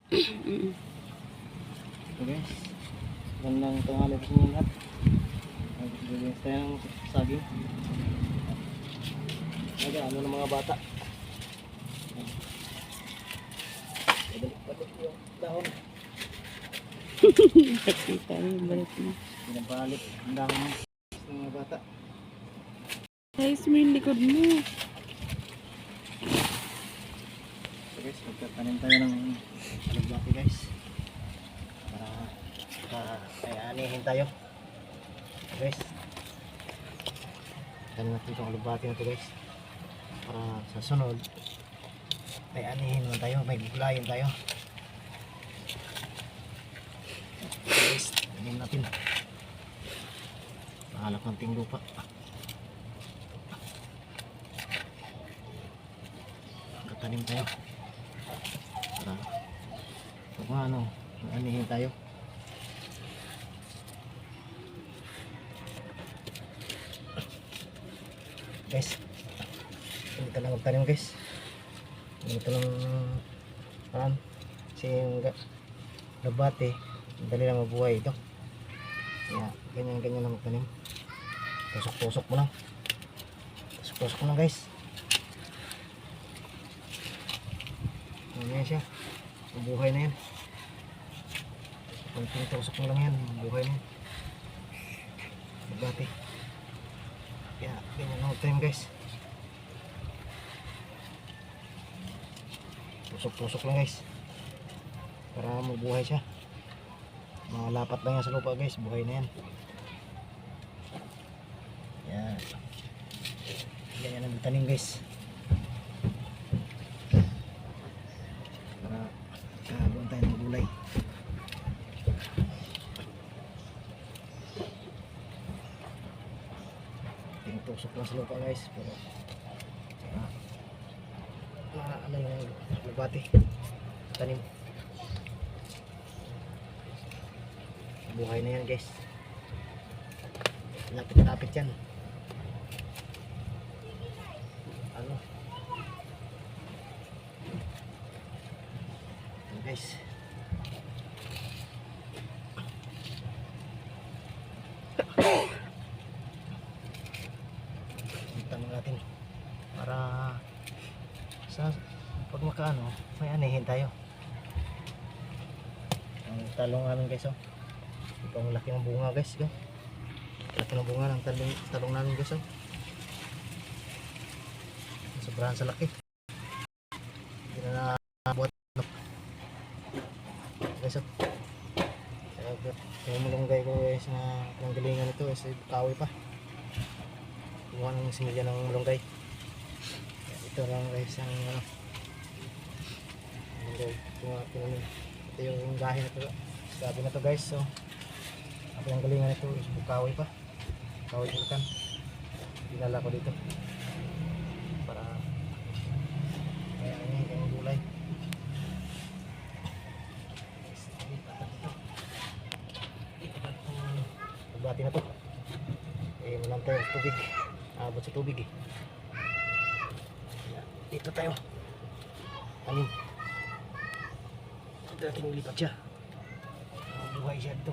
So guys, gandang tanghali po sa inyo lahat. Nagbibigyan tayo ng saging. Nag-ano ng mga bata. Balik-balik yung dahon. Nakita niyo, balik na. Pinabalik ang dahon ng mga bata. Guys, may likod mo. So guys, magtatanim tayo ng alugbati guys. Para kaya-anihin tayo. So guys, tanim natin itong alugbati na ito guys. Para sa sunod, kaya-anihin naman tayo, may guglayin tayo. So guys, tanim natin. Mahalap ng ting lupa. Tanim tayo para kung ano, anihin tayo. Guys, hindi ka lang magtanim guys. Ito lang kasi yung labate dali lang mabuhay ito. Kaya ganyan lang magtanim. Tusok-tusok mo lang. Tusok-tusok mo lang guys. Ayan siya, buhay na yan. Kung tinutusok mo lang yan, buhay na yan. Magbati. Kaya ganyan lang time guys. Tusok-tusok lang guys, para mabuhay siya. Malapat lang yan sa lupa guys, buhay na yan. Yan. Ganyan lang tanim guys. Doon tayo ng gulay. Tinutusok lang sa lupa guys, pero ano yung lubati tanim, buhay na yan guys. Lapit-lapit yan. Ano guys, tanong natin para sa pag makaano may anihin tayo. Ang talong namin guys, oh, ito ang laki ng bunga guys, laki ng bunga ng talong namin guys, oh. Sobrahan sa laki, hindi na nabuhat guys, oh. Yung malunggay ko guys na panggalingan ito is kahoy pa. Kuha ng similya ng malunggay. Ito lang guys ang malunggay. Ito yung gahin na ito. Gabi na ito guys. So, ang pinanggalingan ito is kahoy pa. Kahoy ikan. Dinala ko dito para kaya yung gulay. Bati na to. Walang tayo sa tubig. Abot sa tubig eh. Dito tayo. Amin. Ito natin lipat siya. Buhay siya dito.